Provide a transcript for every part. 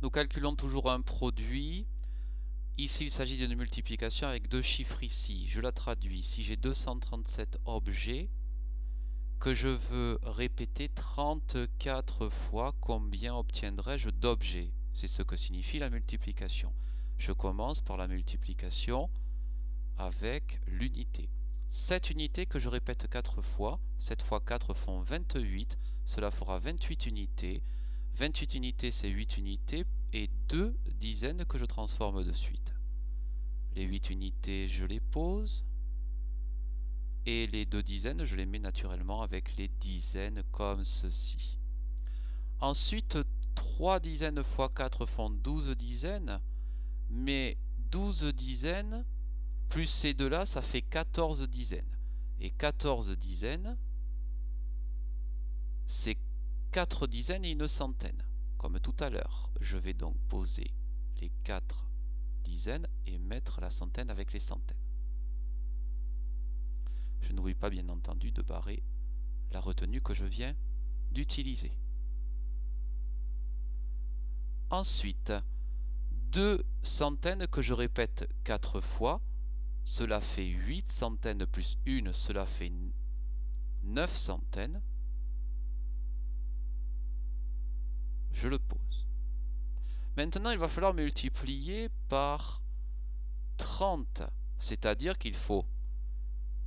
Nous calculons toujours un produit. Ici, il s'agit d'une multiplication avec deux chiffres ici. Je la traduis. Si j'ai 237 objets que je veux répéter 34 fois, combien obtiendrai-je d'objets? C'est ce que signifie la multiplication. Je commence par la multiplication avec l'unité. Cette unité que je répète 4 fois, 7 fois 4 font 28, cela fera 28 unités. 28 unités, c'est 8 unités et 2 dizaines que je transforme de suite. Les 8 unités, je les pose. Et les 2 dizaines, je les mets naturellement avec les dizaines comme ceci. Ensuite, 3 dizaines fois 4 font 12 dizaines. Mais 12 dizaines, plus ces deux-là, ça fait 14 dizaines. Et 14 dizaines, c'est 4 dizaines et une centaine. Comme tout à l'heure, je vais donc poser les 4 dizaines et mettre la centaine avec les centaines. Je n'oublie pas bien entendu de barrer la retenue que je viens d'utiliser. Ensuite, 2 centaines que je répète 4 fois, cela fait 8 centaines plus 1, cela fait 9 centaines. Je le pose. Maintenant, il va falloir multiplier par 30, c'est-à-dire qu'il faut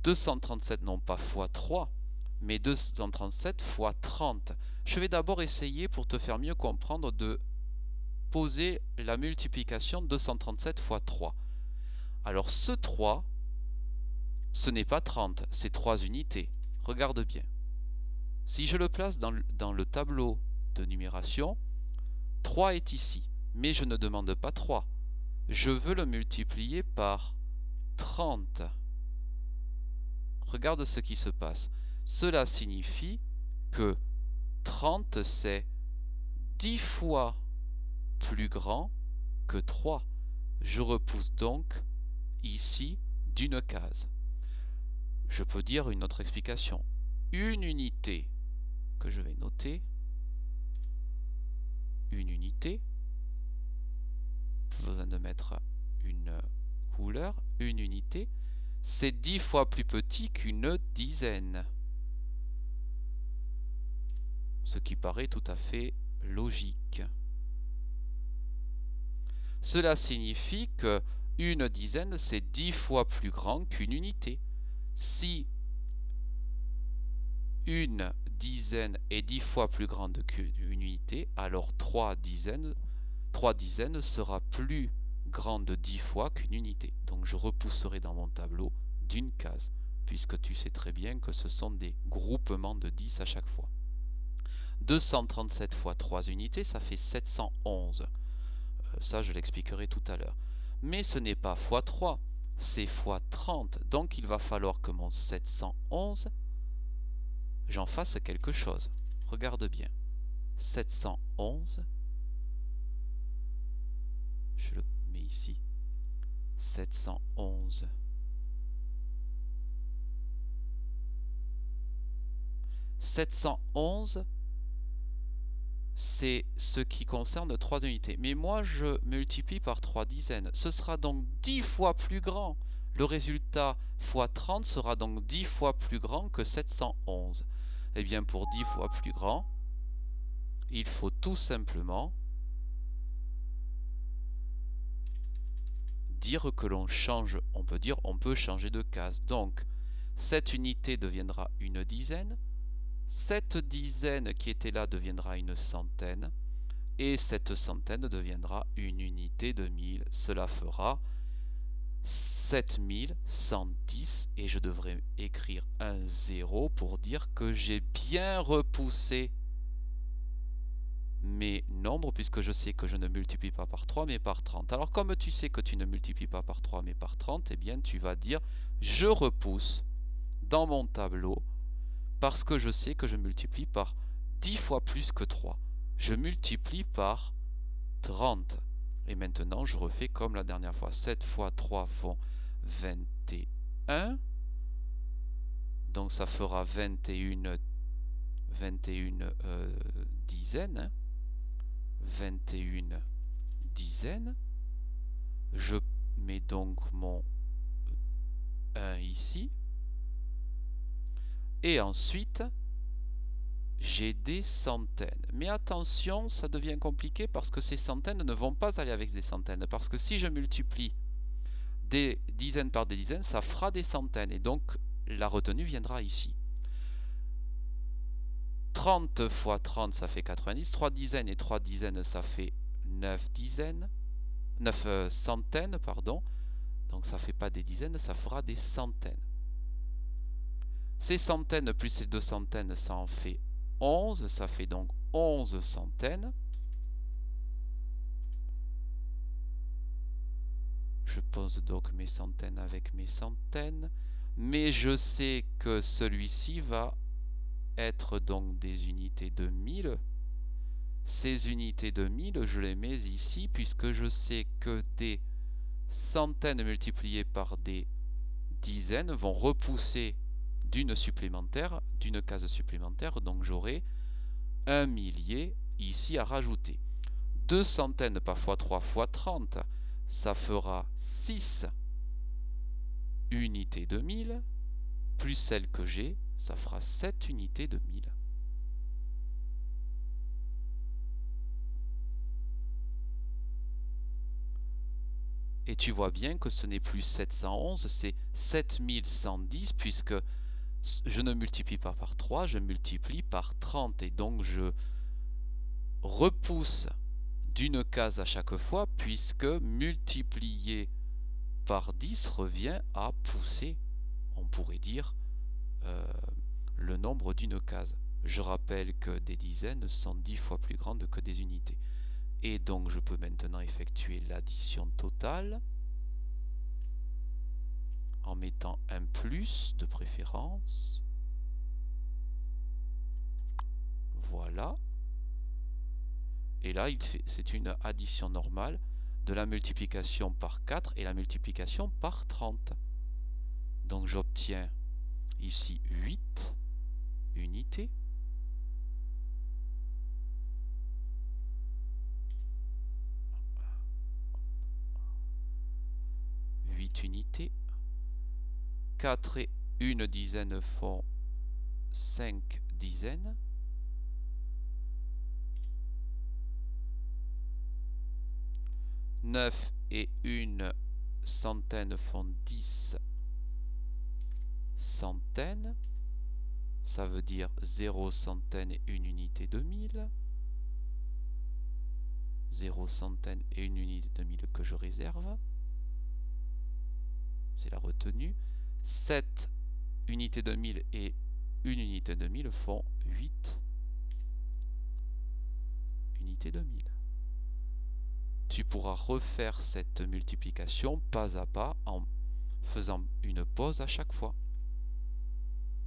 237 non pas fois 3, mais 237 fois 30. Je vais d'abord essayer, pour te faire mieux comprendre, de poser la multiplication 237 fois 3. Alors ce 3, ce n'est pas 30, c'est 3 unités. Regarde bien. Si je le place dans le tableau de numération, 3 est ici, mais je ne demande pas 3. Je veux le multiplier par 30. Regarde ce qui se passe. Cela signifie que 30, c'est 10 fois plus grand que 3. Je repousse donc ici d'une case. Je peux dire une autre explication. Une unité que je vais noter, une unité, besoin de mettre une couleur, une unité, c'est 10 fois plus petit qu'une dizaine. Ce qui paraît tout à fait logique. Cela signifie que une dizaine, c'est 10 fois plus grand qu'une unité. Si une dizaine est 10 fois plus grande qu'une unité, alors 3 dizaines sera plus grande 10 fois qu'une unité. Donc je repousserai dans mon tableau d'une case, puisque tu sais très bien que ce sont des groupements de 10 à chaque fois. 237 fois 3 unités, ça fait 711. Ça, je l'expliquerai tout à l'heure. Mais ce n'est pas fois 3, c'est fois 30. Donc il va falloir que mon 711, j'en fasse quelque chose. Regarde bien. 711, je le mets ici. 711. 711, c'est ce qui concerne 3 unités. Mais moi, je multiplie par 3 dizaines. Ce sera donc 10 fois plus grand. Le résultat fois 30 sera donc 10 fois plus grand que 711. Eh bien, pour 10 fois plus grand, il faut tout simplement dire que l'on change. On peut changer de case. Donc, cette unité deviendra une dizaine. Cette dizaine qui était là deviendra une centaine. Et cette centaine deviendra une unité de 1000. Cela fera 7110 et je devrais écrire un 0 pour dire que j'ai bien repoussé mes nombres, puisque je sais que je ne multiplie pas par 3 mais par 30. Alors comme tu sais que tu ne multiplies pas par 3 mais par 30, eh bien tu vas dire je repousse dans mon tableau parce que je sais que je multiplie par 10 fois plus que 3. Je multiplie par 30. Et maintenant, je refais comme la dernière fois. 7 fois 3 font 21. Donc ça fera 21 dizaines. 21 dizaines. Je mets donc mon 1 ici. Et ensuite, j'ai des centaines. Mais attention, ça devient compliqué parce que ces centaines ne vont pas aller avec des centaines. Parce que si je multiplie des dizaines par des dizaines, ça fera des centaines. Et donc, la retenue viendra ici. 30 fois 30, ça fait 90. 3 dizaines et 3 dizaines, ça fait 9 dizaines. 9 centaines, pardon. Donc ça ne fait pas des dizaines, ça fera des centaines. Ces centaines plus ces 2 centaines, ça en fait 11. Ça fait donc 11 centaines. Je pose donc mes centaines avec mes centaines. Mais je sais que celui-ci va être donc des unités de 1000. Ces unités de 1000, je les mets ici puisque je sais que des centaines multipliées par des dizaines vont repousser d'une supplémentaire, d'une case supplémentaire, donc j'aurai un millier ici à rajouter. 2 centaines par fois 3 fois 30, ça fera 6 unités de 1000, plus celle que j'ai, ça fera 7 unités de 1000. Et tu vois bien que ce n'est plus 711, c'est 7110, puisque je ne multiplie pas par 3, je multiplie par 30. Et donc je repousse d'une case à chaque fois, puisque multiplier par 10 revient à pousser, on pourrait dire, le nombre d'une case. Je rappelle que des dizaines sont 10 fois plus grandes que des unités. Et donc je peux maintenant effectuer l'addition totale en mettant un plus de préférence. Voilà. Et là, c'est une addition normale de la multiplication par 4 et la multiplication par 30. Donc j'obtiens ici 8 unités. Unités. 4 et une dizaine font 5 dizaines. 9 et une centaine font 10 centaines. Ça veut dire 0 centaine et une unité de 1000. 0 centaine et une unité de 1000 que je réserve. C'est la retenue. 7 unités de 1000 et une unité de 1000 font 8 unités de 1000. Tu pourras refaire cette multiplication pas à pas en faisant une pause à chaque fois.